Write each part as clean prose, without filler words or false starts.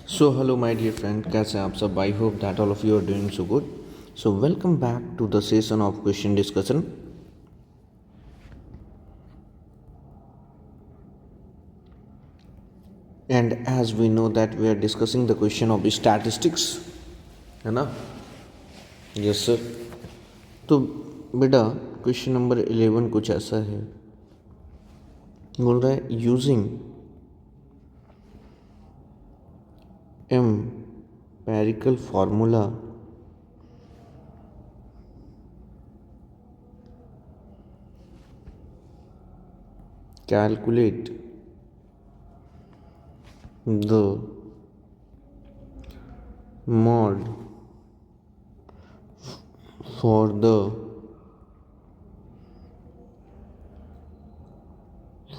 So hello my dear friend, कैसे हैं आप सब? I hope that all of you are doing so good. So welcome back to the session of question discussion. And as we know that we are discussing the question of statistics, है ना? Yes sir. तो बेटा question number 11 कुछ ऐसा है, बोल रहा है using empirical formula calculate the mod for the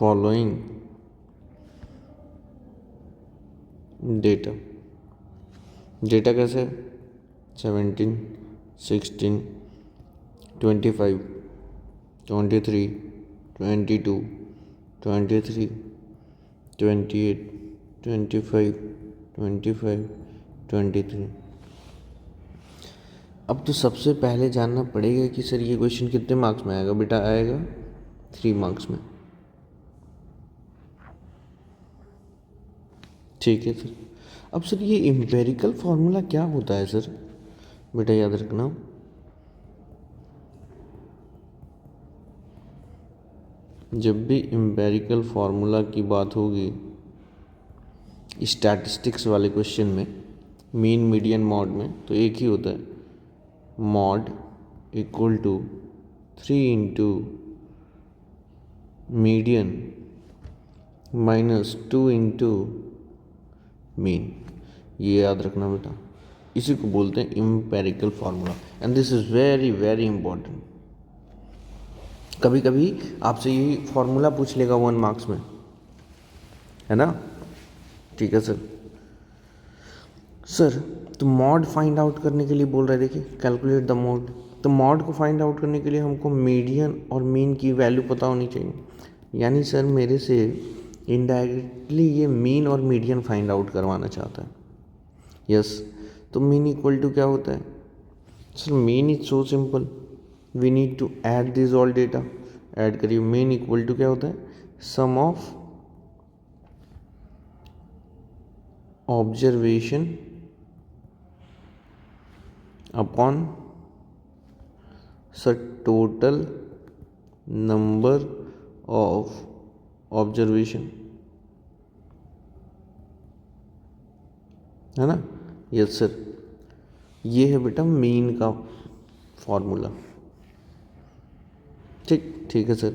following data कैसे? 17, 16, 25, 23, 22, 23, 28, 25, 25, 23। अब तो सबसे पहले जानना पड़ेगा कि सर ये क्वेश्चन कितने मार्क्स में आएगा? बेटा आएगा 3 मार्क्स में। ठीक है सर। अब सर ये एम्पेरिकल फार्मूला क्या होता है सर? बेटा याद रखना, जब भी एम्पेरिकल फार्मूला की बात होगी स्टैटिस्टिक्स वाले क्वेश्चन में, मीन मीडियन मॉड में, तो एक ही होता है, mode equal to 3 into median minus 2 into mean. ये याद रखना बेटा, इसी को बोलते हैं empirical formula and this is very very important. कभी कभी आपसे ये फार्मूला पूछ लेगा 1 मार्क्स में, है ना? ठीक है सर। सर तो मॉड फाइंड आउट करने के लिए बोल रहे हैं, देखिए कैलकुलेट द मॉड। तो मॉड को फाइंड आउट करने के लिए हमको मीडियन और मीन की वैल्यू पता होनी चाहिए। यानी सर मेरे से इनडायरेक्टली ये मीन और मीडियन फाइंड आउट करवाना चाहता है। यस, तो मीन इक्वल टू क्या होता है sir? Mean is so simple, we need to add this all data. Add करिए, मीन इक्वल टू क्या होता है? Sum of observation upon sir total number of observation, है ना? यस सर, ये है बेटा मीन का फॉर्मूला। ठीक है सर।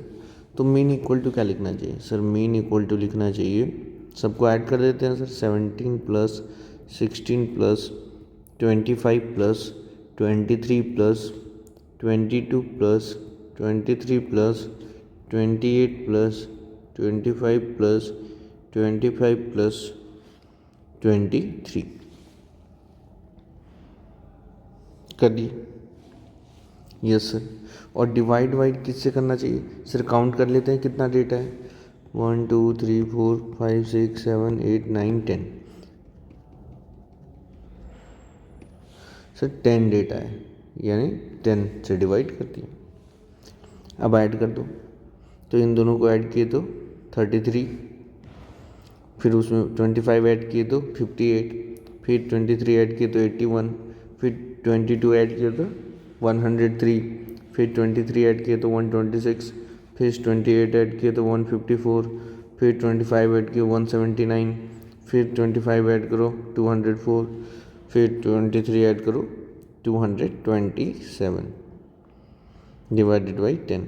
तो मीन इक्वल टू क्या लिखना चाहिए सर? मीन इक्वल टू लिखना चाहिए, सबको ऐड कर देते हैं sir, 17 plus 16 plus 25 plus 23 plus 22 plus 23 plus 28 plus 25 plus 25 plus 23 कर दिए। Yes sir. और डिवाइड वाइड किससे करना चाहिए सर? काउंट कर लेते हैं कितना डेटा है। 1 2 3 4 5 6 7 8 9 10। सर 10 डेटा है, यानी 10 से डिवाइड कर दिया। अब ऐड कर दो, तो इन दोनों को ऐड किए तो 33, फिर उसमें 25 ऐड किए तो 58, फिर 23 ऐड किए तो 81, फिर 22 ऐड किए तो 103, फिर 23 ऐड किए तो 126, फिर 28 ऐड किए तो 154, फिर 25 ऐड किए 179, फिर 25 ऐड करो 204, फिर 23 ऐड करो 227 डिवाइडेड बाई 10।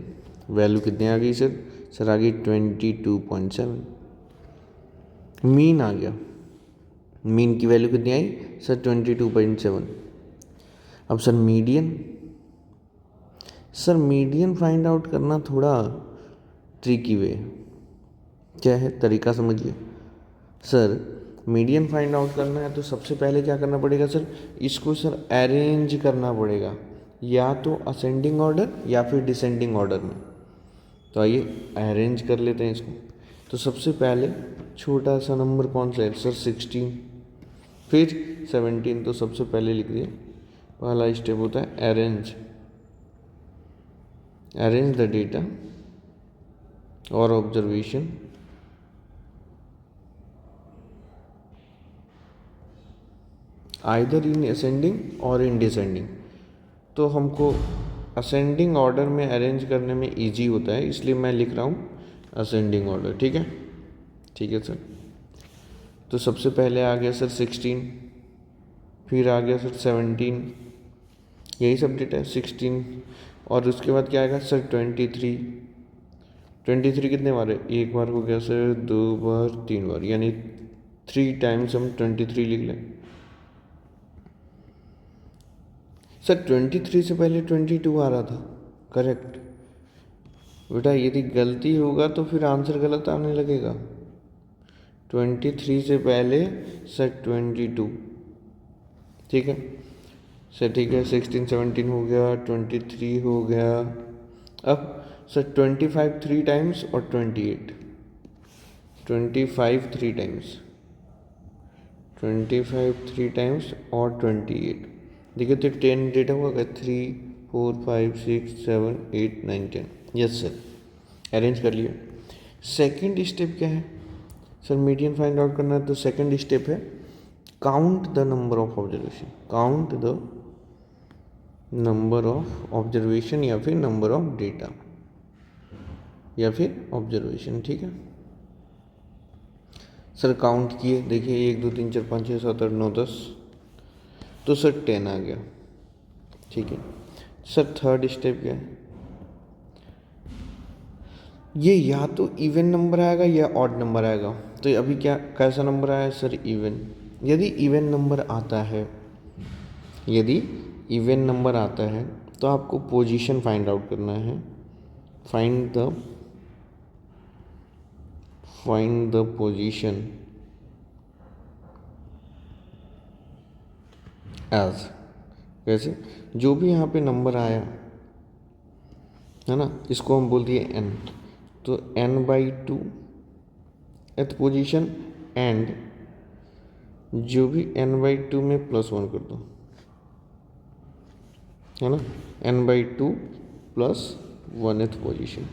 वैल्यू कितनी आ गई सर? सर आ गई 22.7। मीन आ गया, मीन की वैल्यू कितनी आई सर? 22.7। अब sir median, sir median find out करना थोड़ा ट्रिकी वे। क्या है तरीका, समझिए सर। मीडियन फाइंड आउट करना है तो सबसे पहले क्या करना पड़ेगा सर? इसको सर अरेंज करना पड़ेगा, या तो असेंडिंग ऑर्डर या फिर डिसेंडिंग ऑर्डर में। तो आइए अरेंज कर लेते हैं इसको। तो सबसे पहले छोटा सा नंबर कौन सा है सर? 16। फिर 17 तो सबसे पहले लिख दिया। पहला स्टेप होता है अरेंज द डेटा और ऑब्जर्वेशन आइदर इन असेंडिंग और इन डिसेंडिंग। तो हमको असेंडिंग ऑर्डर में अरेंज करने में इजी होता है, इसलिए मैं लिख रहा हूँ असेंडिंग ऑर्डर। ठीक है सर। तो सबसे पहले आ गया सर 16, फिर आ गया सर 17, यही सब डेटा है 16, और उसके बाद क्या आएगा सर 23 कितने बार है, एक बार हो गया सर, 2 बार, 3 बार, यानी 3 टाइम्स हम 23 लिख लें। सर 23 से पहले 22 आ रहा था, करेक्ट बेटा। यदि गलती होगा तो फिर आंसर गलत आने लगेगा। 23 से पहले सर 22, ठीक है सर, ठीक है। 16 17 हो गया, 23 हो गया। अब सर 25 3 टाइम्स और 28, 25 3 टाइम्स, 25 3 टाइम्स और 28। देखिए तो 10 डेटा हुआ, 3 4 5 6 7 8 9 10। यस सर, अरेंज कर लिया। सेकंड स्टेप क्या है सर, मीडियन फाइंड आउट करना है। तो सेकंड स्टेप है count the number of observation, count the number of observation या फिर नंबर ऑफ डेटा या फिर ऑब्जर्वेशन। ठीक है सर, काउंट किए, देखिए 1 2 3 4 5 6 7 8 9 10, तो सर 10 आ गया। ठीक है सर, थर्ड स्टेप क्या है, ये या तो इवन नंबर आएगा या ऑड नंबर आएगा। तो अभी क्या कैसा नंबर आया सर, इवन। यदि इवन नंबर आता है, यदि इवन नंबर आता है तो आपको पोजीशन फाइंड आउट करना है। फाइंड द पोजीशन एज, कैसे, जो भी यहाँ पे नंबर आया है ना, इसको हम बोल दिए n, तो n/2 एथ पोजीशन, एंड जो भी n/2 में +1 कर दो, है ना, n/2 + 1th पोजीशन।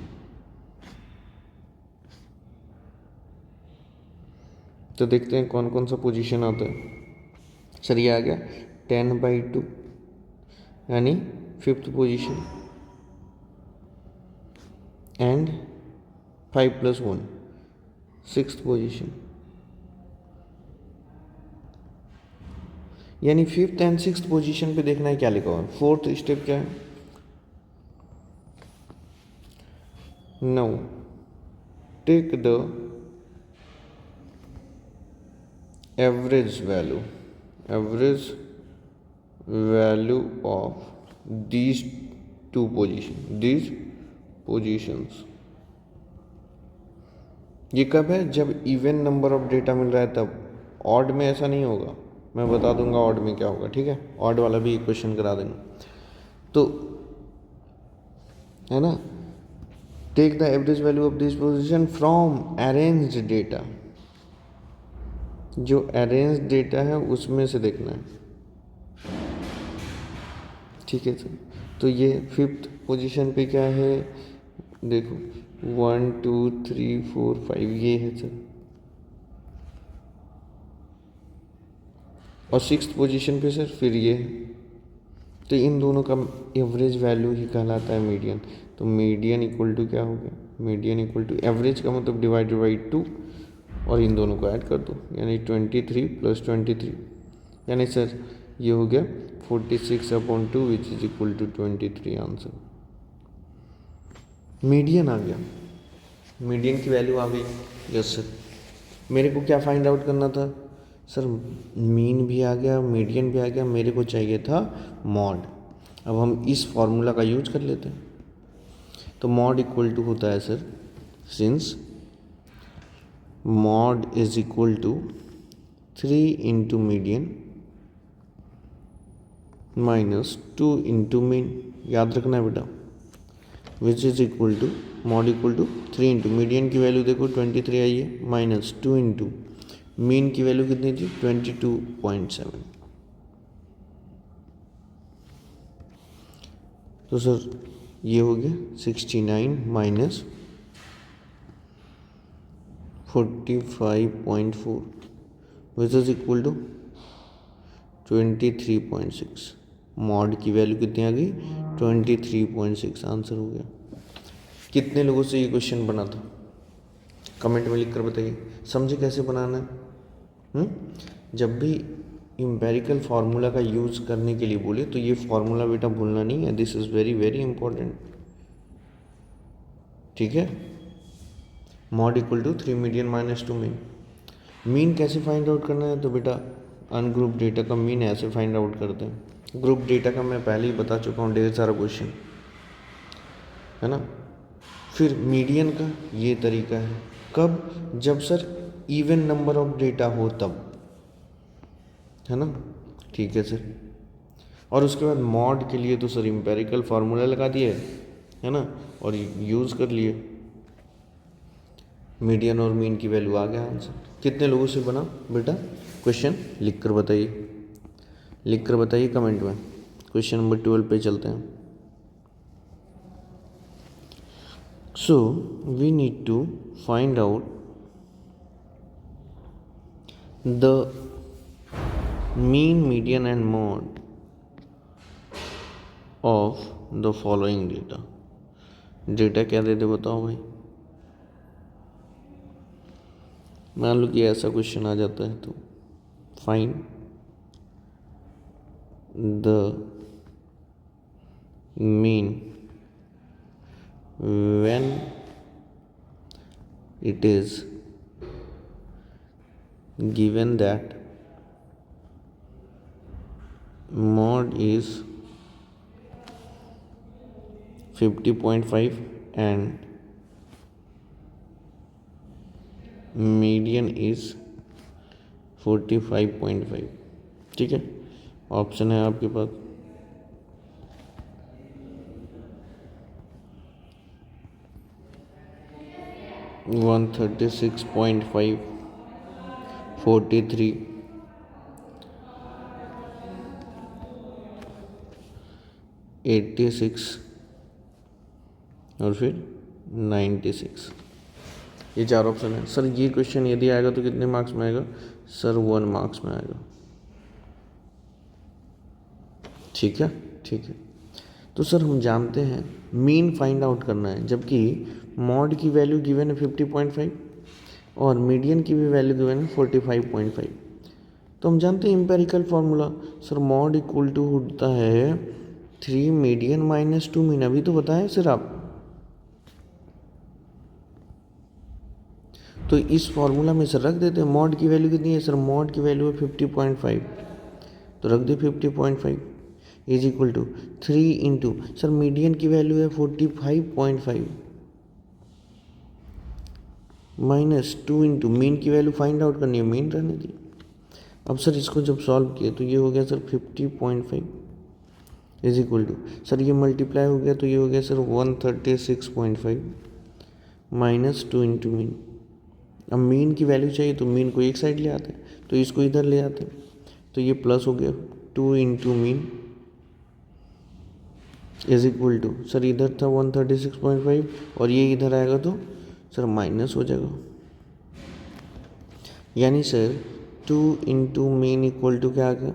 तो देखते हैं कौन कौन सा पोजीशन आता है। सर ये आ गया 10/2 यानी 5th position, and 5 + 1 6th position, यानी 5th एंड 6th पोजीशन पे देखना है क्या लिखा हुआ है। फोर्थ स्टेप क्या है, now take the average value of these positions. ये कब है, जब इवन नंबर ऑफ डेटा मिल रहा है तब। ऑड में ऐसा नहीं होगा, मैं बता दूंगा ऑड में क्या होगा। ठीक है, ऑड वाला भी एक क्वेश्चन करा देंगे। तो है ना, take the average value of this position from arranged data, जो अरेंज डेटा है उसमें से देखना है। ठीक है सर, तो ये 5th पोजीशन पे क्या है, देखो 1 2 3 4 5 ये है सर, और 6th पोजीशन पे सर फिर ये है। तो इन दोनों का एवरेज वैल्यू ही कहलाता है मीडियन। तो मीडियन इक्वल टू क्या हो गया, मीडियन इक्वल टू एवरेज का मतलब डिवाइडेड बाई 2, और इन दोनों को ऐड कर दो, यानी 23 + 23, यानी सर ये हो गया 46/2 which is equal to 23 answer. Median आ गया, मीडियन की वैल्यू आ गई। यस सर, मेरे को क्या फाइंड आउट करना था सर, मीन भी आ गया, मीडियन भी आ गया, मेरे को चाहिए था मॉड। अब हम इस फॉर्मूला का यूज कर लेते हैं। तो मॉड इक्वल टू होता है sir, since mode is equal to 3 × median -2 × mean, याद रखना है बेटा, which is equal to mode equal to 3 × median की वैल्यू देखो 23 आई है, -2 × मीन की वैल्यू कितनी थी 22.7। तो सर ये हो गया 69 minus 45.4 which is equal to 23.6। Mode की वैल्यू कितनी आ गई 23.6 आंसर हो गया। कितने लोगों से ये क्वेश्चन बना था कमेंट में लिख कर बताइए। समझे कैसे बनाना है। जब भी इम्पेरिकल फार्मूला का यूज़ करने के लिए बोले तो ये फार्मूला बेटा भूलना नहीं है, this is very very important. ठीक है, mode equal to 3 median minus 2 mean. Mean कैसे फाइंड आउट करना है, तो बेटा अनग्रुप डेटा का मीन ऐसे फाइंड आउट करते हैं। ग्रुप डेटा का मैं पहले ही बता चुका हूँ, ढेर सारा क्वेश्चन है ना। फिर मीडियन का ये तरीका है, कब, जब sir even number of data हो तब, है ना। ठीक है सर, और उसके बाद मॉड के लिए तो सर इम्पेरिकल फार्मूला लगा दिए, है ना, और यूज़ कर लिए, मीडियन और मीन की वैल्यू आ गया आंसर। कितने लोगों से बना बेटा क्वेश्चन, लिख कर बताइए, लिख कर बताइए कमेंट में। क्वेश्चन नंबर 12 पे चलते हैं। So we need to find out the mean, median and mode of the following data. Data क्या दे दे बताओ भाई। मान लो कि ऐसा क्वेश्चन आ जाता है तो find the mean when it is given that mod is 50.5 and median is 45.5। ठीक है, ऑप्शन है आपके पास 136.5, 43, 86 और फिर 96। ये चार ऑप्शन है सर। ये क्वेश्चन यदि आएगा तो कितने मार्क्स में आएगा सर, 1 मार्क्स में आएगा। ठीक है, ठीक है। तो सर हम जानते हैं मीन फाइंड आउट करना है, जबकि मॉड की वैल्यू गिवन है 50.5 और मीडियन की भी वैल्यू गिवन है 45.5। तो हम जानते हैं empirical formula sir, mode equal to होता है 3 मीडियन माइनस 2 मीन। अभी तो बताएं सर आप। तो इस फार्मूला में सर रख देते हैं मॉड की वैल्यू कितनी है सर, मॉड की वैल्यू है 50.5, तो रख दे 50.5 is equal to 3 into sir median की वैल्यू है 45.5 माइनस 2 इंटू मीन की वैल्यू फाइंड आउट करनी है, मीन रहने दी। अब सर इसको जब सॉल्व किए तो ये हो गया sir 50.5 is equal to sir ये मल्टीप्लाई हो गया तो ये हो गया सर 136.5 माइनस 2 इंटू मीन। अब मीन की वैल्यू चाहिए तो मीन को एक साइड ले आते हैं, तो इसको इधर ले आते हैं, तो ये प्लस हो गया 2 into mean is equal to sir इधर था 136.5 और ये इधर आएगा तो सर माइनस हो जाएगा, यानी sir 2 into mean equal to क्या आ गया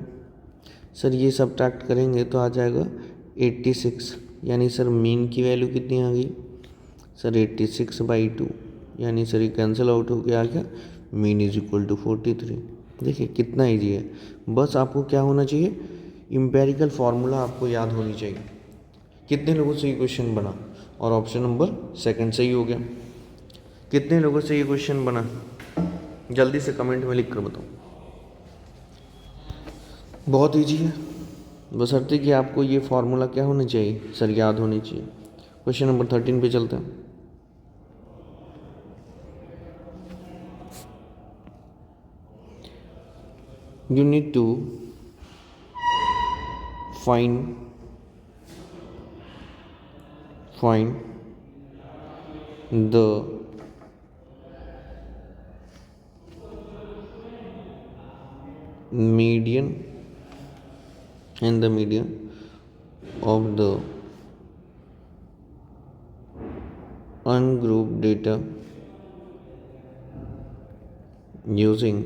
सर, ये सब्ट्रैक्ट करेंगे तो आ जाएगा 86, यानी सर मीन की वैल्यू कितनी आ गई सर 86/2, यानी सर ये कैंसिल आउट होकर आ गया मीन इज इक्वल टू 43। देखिए कितना ईजी है, बस आपको क्या होना चाहिए, इम्पेरिकल फार्मूला आपको याद होनी चाहिए। कितने लोगों से ये क्वेश्चन बना, और ऑप्शन नंबर सेकंड सही हो गया। कितने लोगों से ये क्वेश्चन बना, जल्दी से कमेंट में लिख कर बताओ। बहुत ईजी है, बशर्ते कि आपको ये फार्मूला क्या होना चाहिए सर, याद होनी चाहिए। क्वेश्चन नंबर 13 पे चलते हैं। You need to find the median and the median of the ungrouped data using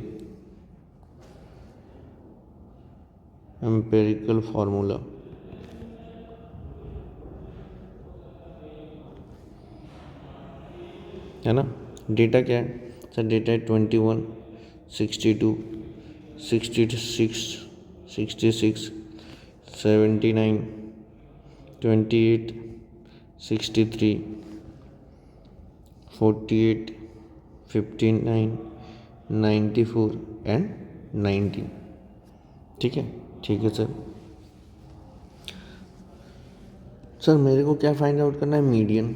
empirical formula. है ना, डेटा क्या है सर? डेटा है 21, 62, 66, 66, 79, 28, 63, 48, 59, 94 एंड 19। ठीक है, ठीक है सर। सर मेरे को क्या फाइंड आउट करना है? Median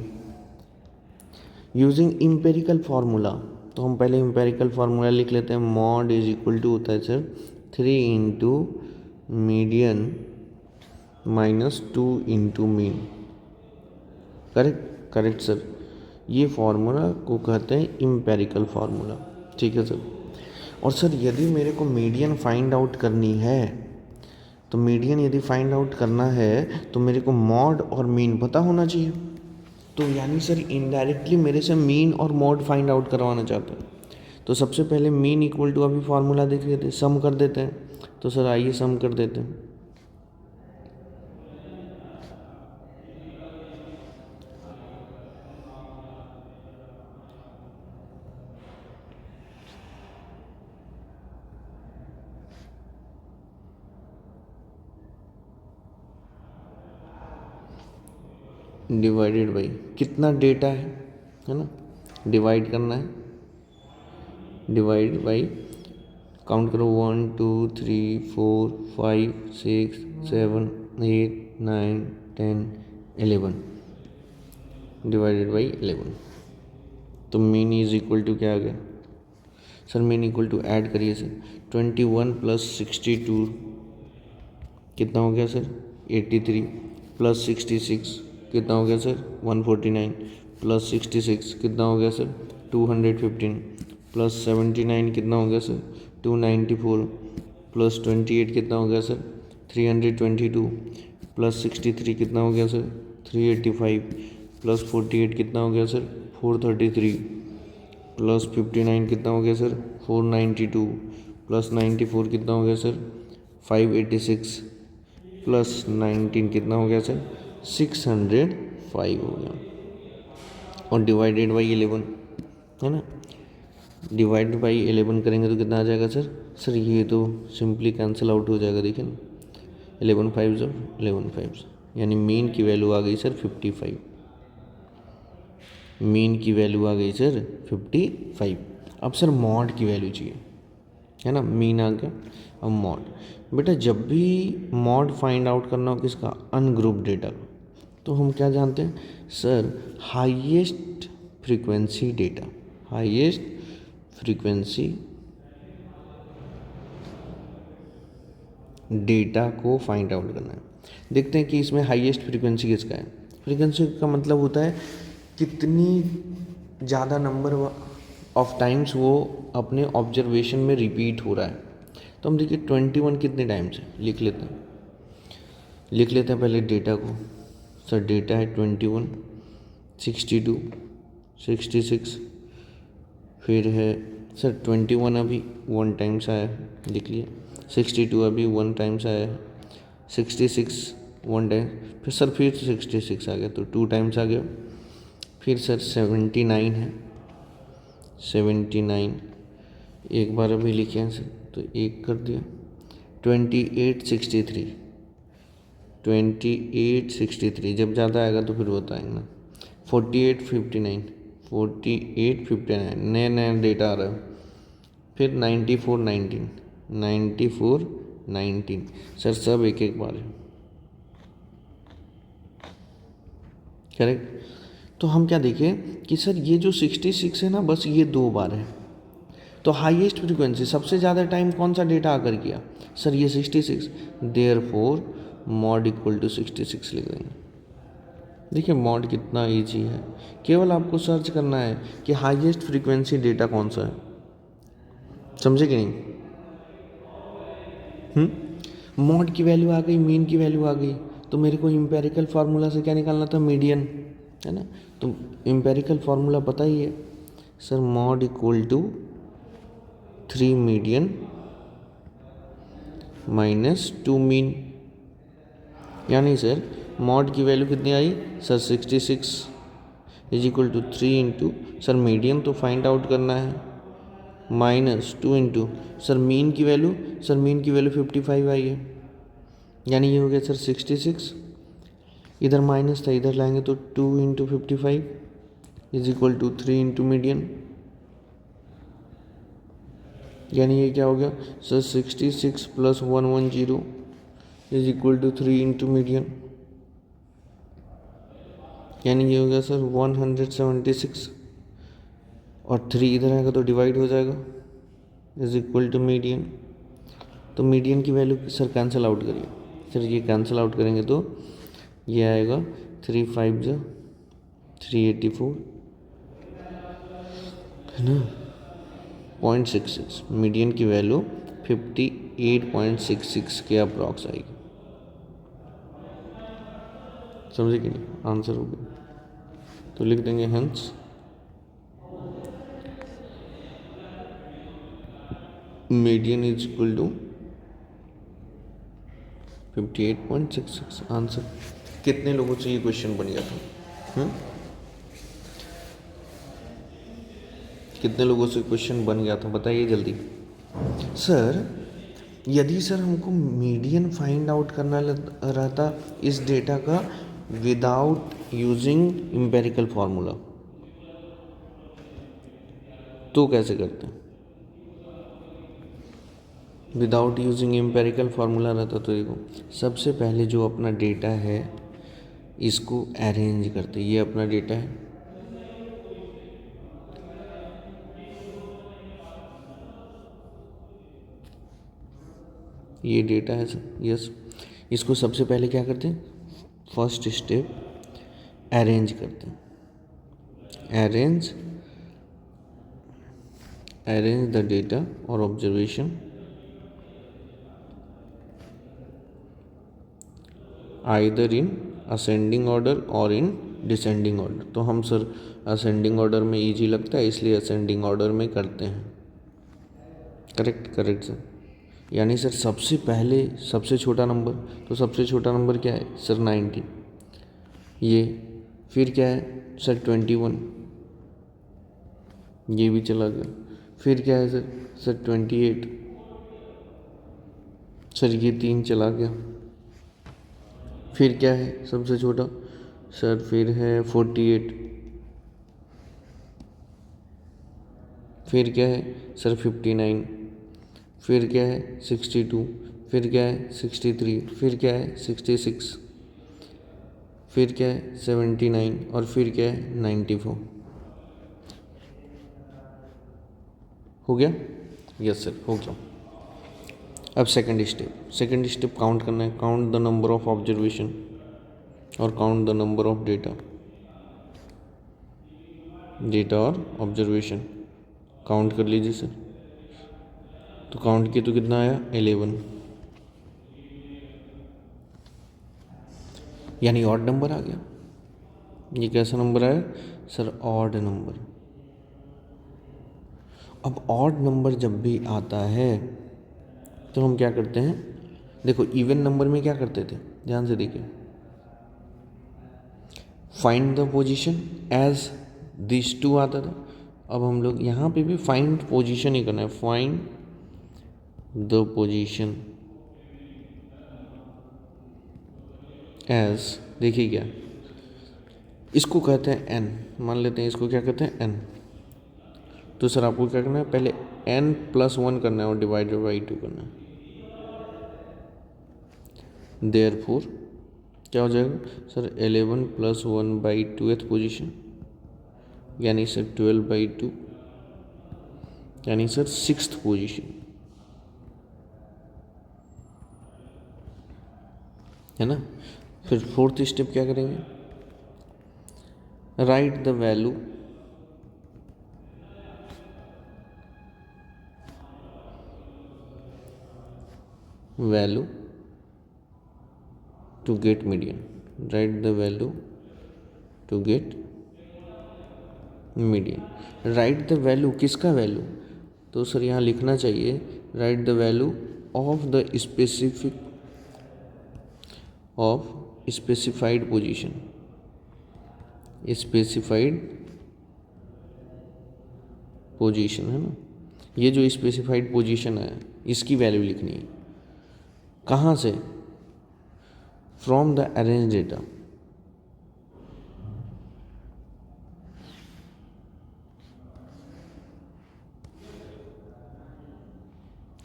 using empirical formula. तो हम पहले इम्पेरिकल फार्मूला लिख लेते हैं। मॉड इज इक्वल टू होता है sir 3 into median minus 2 into mean. Correct, correct sir. ये फार्मूला को कहते हैं इम्पेरिकल फार्मूला। ठीक है सर। और सर यदि मेरे को मीडियन फाइंड आउट करनी है, तो मीडियन यदि फाइंड आउट करना है तो मेरे को मॉड और मीन पता होना चाहिए। तो यानी सर इनडायरेक्टली मेरे से मीन और मॉड फाइंड आउट करवाना चाहते हैं। तो सबसे पहले मीन इक्वल टू अभी फार्मूला देख लेते हैं, सम कर देते हैं। तो सर आइए सम कर देते हैं। डिवाइडेड बाई कितना डेटा है ना, डिवाइड करना है। डिवाइड बाई काउंट करो 1 2 3 4 5 6 7 8 9 10 11 डिवाइडेड बाई 11। तो मीन इज इक्वल टू क्या आ गया sir? Mean equal to add करिए सर 21 प्लस 62 कितना हो गया सर? 83 प्लस 66 कितना हो गया सर? 149 प्लस 66 कितना हो गया सर? 215 प्लस 79 कितना हो गया सर? 294 प्लस 28 कितना हो गया सर? 322 प्लस 63 कितना हो गया सर? 385 प्लस 48 कितना हो गया सर? 433 प्लस 59 कितना हो गया सर? 492 प्लस 94 कितना हो गया सर? 586 प्लस 19 कितना हो गया सर? 605 हो गया। और डिवाइडेड बाई 11 है ना, डिवाइड बाई 11 करेंगे तो कितना आ जाएगा सर? सर ये तो सिंपली कैंसिल आउट हो जाएगा। देखिए ना, 11 5 11 5, यानी मीन की वैल्यू आ गई सर 55। मीन की वैल्यू आ गई सर 55। अब सर मॉड की वैल्यू चाहिए, है ना। मीन आ गया, अब मॉड। बेटा जब भी मॉड फाइंड आउट करना हो किसका? अनग्रुप डेटा का, तो हम क्या जानते हैं sir? Highest frequency data. Highest frequency data को फाइंड आउट करना है। देखते हैं कि इसमें हाईएस्ट फ्रीक्वेंसी किसका है। फ्रीक्वेंसी का मतलब होता है कितनी ज़्यादा नंबर ऑफ टाइम्स वो अपने ऑब्जर्वेशन में रिपीट हो रहा है। तो हम देखिए 21 कितने टाइम्स है, लिख लेते हैं। लिख लेते हैं पहले डेटा को। सर डेटा है 21, 62, 66, फिर है सर 21 अभी 1 टाइम्स आया है, लिख लिया। 62 अभी 1 टाइम्स आया है। 66 1 टाइम, फिर सर फिर 66 आ गया तो 2 टाइम्स आ गया। फिर सर 79 है, 79 एक बार अभी लिखे हैं सर तो 1 कर दिया। 28 63, 28 63 जब ज़्यादा आएगा तो फिर बताएंगे ना। 48 59, 48 59 नया नया डेटा आ रहा है। फिर 94 19, 94 19 सर सब एक एक बार है। करेक्ट। तो हम क्या देखें कि सर ये जो 66 है ना, बस ये 2 बार है। तो हाईएस्ट फ्रीक्वेंसी सबसे ज़्यादा टाइम कौन सा डेटा आकर किया सर? ये 66। देयरफॉर मॉड इक्वल टू 66 लिख देंगे। देखिए मॉड कितना ईजी है, केवल आपको सर्च करना है कि हाईएस्ट फ्रीक्वेंसी डेटा कौन सा है। समझे कि नहीं? मॉड की वैल्यू आ गई, मीन की वैल्यू आ गई, तो मेरे को इम्पेरिकल फार्मूला से क्या निकालना था, मीडियन, है ना। तो इम्पेरिकल फार्मूला पता ही है sir, mode equal to 3 median minus 2 mean. यानी सर मॉड की वैल्यू कितनी आई sir, 66 is equal to 3 into sir median तो फाइंड आउट करना है, माइनस 2 इंटू सर मीन की वैल्यू, सर मीन की वैल्यू 55 आई है, यानी ये हो गया सर 66। इधर माइनस था, इधर लाएंगे तो 2 into 55 is equal to 3 into median, यानी ये क्या हो गया sir 66 plus 110 is equal to 3 into median, यानी ये हो गया सर 176, और 3 इधर आएगा तो डिवाइड हो जाएगा, इज इक्वल टू मीडियन। तो मीडियन की वैल्यू सर कैंसिल आउट करिए सर, ये कैंसिल आउट करेंगे तो ये आएगा 3 5 जो 384, है ना, 0.66। मीडियन की वैल्यू 58.66 के अप्रॉक्स आएगी। समझे कि नहीं, आंसर हो गया। तो लिख देंगे hence median is equal to 58.66 answer. कितने लोगों से ये क्वेश्चन बन गया था? कितने लोगों से क्वेश्चन बन गया था बताइए जल्दी। सर यदि सर हमको मीडियन फाइंड आउट करना रहता इस डेटा का विदाउट यूजिंग एम्पिरिकल फार्मूला, तो कैसे करते हैं? विदाउट यूजिंग एम्पिरिकल फार्मूला रहता तो देखो, सबसे पहले जो अपना डेटा है इसको अरेंज करते, ये अपना डेटा है, ये डेटा है सर, यस। इसको सबसे पहले क्या करते हैं, फर्स्ट स्टेप अरेंज करते हैं, अरेंज द डेटा और observation either in ascending order और इन डिसेंडिंग ऑर्डर। तो हम सर असेंडिंग ऑर्डर में इजी लगता है इसलिए असेंडिंग ऑर्डर में करते हैं। Correct sir. यानी सर सबसे पहले सबसे छोटा नंबर, तो सबसे छोटा नंबर क्या है सर 90, ये फिर क्या है सर 21, ये भी चला गया, फिर क्या है सर 28, सर ये 3 चला गया, फिर क्या है सबसे छोटा सर, फिर है 48, फिर क्या है सर 59, फिर क्या है 62, फिर क्या है 63, फिर क्या है 66, फिर क्या है 79 और फिर क्या है 94। हो गया? यस सर हो गया। अब सेकंड स्टेप काउंट करना है, count the number of observation और count the number of data और ऑब्जर्वेशन काउंट कर लीजिए सर। तो काउंट किया तो कितना आया 11, यानी ऑड नंबर आ गया। ये कैसा नंबर आया सर, ऑड नंबर। अब ऑड नंबर जब भी आता है तो हम क्या करते हैं, देखो इवन नंबर में क्या करते थे, ध्यान से देखिए, find the position as this two आता था। अब हम लोग यहाँ पे भी फाइंड पोजीशन ही करना है, फाइंड द पोजीशन एज, देखिए क्या इसको कहते हैं एन, मान लेते हैं इसको क्या कहते हैं एन। तो सर आपको क्या करना है, पहले n + 1 करना है और डिवाइडेड बाई 2 करना है। देयरफॉर क्या हो जाएगा सर 11 + 1/2 पोजीशन, यानी सर 12/2, यानी सर 6th पोजीशन, है ना। फिर फोर्थ स्टेप क्या करेंगे, right the value value to get median. Write the value to get median. Right the value, किसका वैल्यू? तो सर यहाँ लिखना चाहिए right the value of the specified position. Specified position है ना, ये जो स्पेसिफाइड पोजीशन है इसकी वैल्यू लिखनी है. कहाँ से? From the arrange data.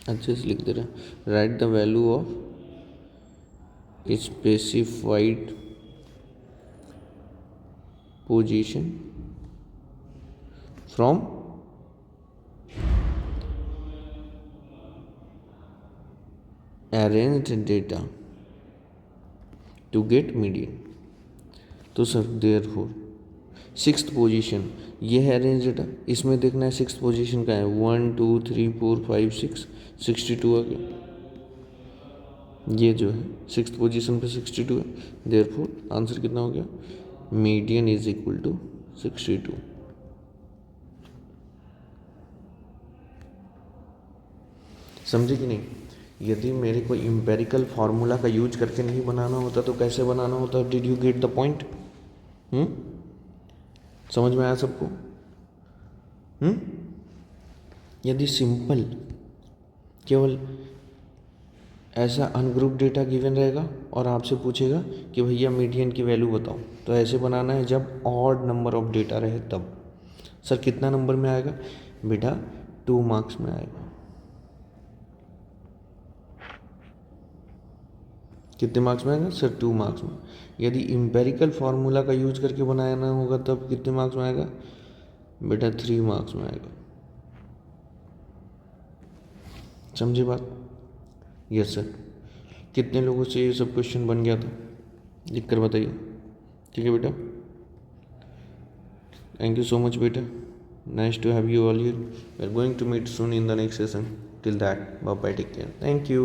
अच्छे से लिख दे रहे हैं. Right the value of specified position from arranged data to get median. तो सर देयरफॉर सिक्स्थ पोजीशन ये है अरेंज डेटा, इसमें देखना है सिक्स्थ पोजीशन का है. 1 2 3 4 5 6 62 आ गया. ये जो है सिक्स्थ पोजीशन पे 62 है. देयरफॉर आंसर कितना हो गया? Median is equal to 62. समझे कि नहीं? यदि मेरे को इम्पेरिकल फार्मूला का यूज करके नहीं बनाना होता तो कैसे बनाना होता? Did you get the point? समझ में आया सबको? यदि सिंपल केवल ऐसा अनग्रुप डेटा गिवन रहेगा और आपसे पूछेगा कि भैया मीडियन की वैल्यू बताओ, तो ऐसे बनाना है जब ऑड नंबर ऑफ डेटा रहे तब. सर कितना नंबर में आएगा? बेटा 2 मार्क्स में आएगा. कितने मार्क्स में आएगा? सर 2 मार्क्स में. यदि इम्पेरिकल फार्मूला का यूज करके बनाना होगा तब कितने मार्क्स में आएगा? बेटा 3 मार्क्स में आएगा. समझे बात? Yes sir. कितने लोगों से ये सब क्वेश्चन बन गया था? लिख कर बताइए. ठीक है बेटा. थैंक यू सो मच बेटा. Nice to have you all here. We are going to meet soon in the next session. Till that bye bye, take care. Thank you.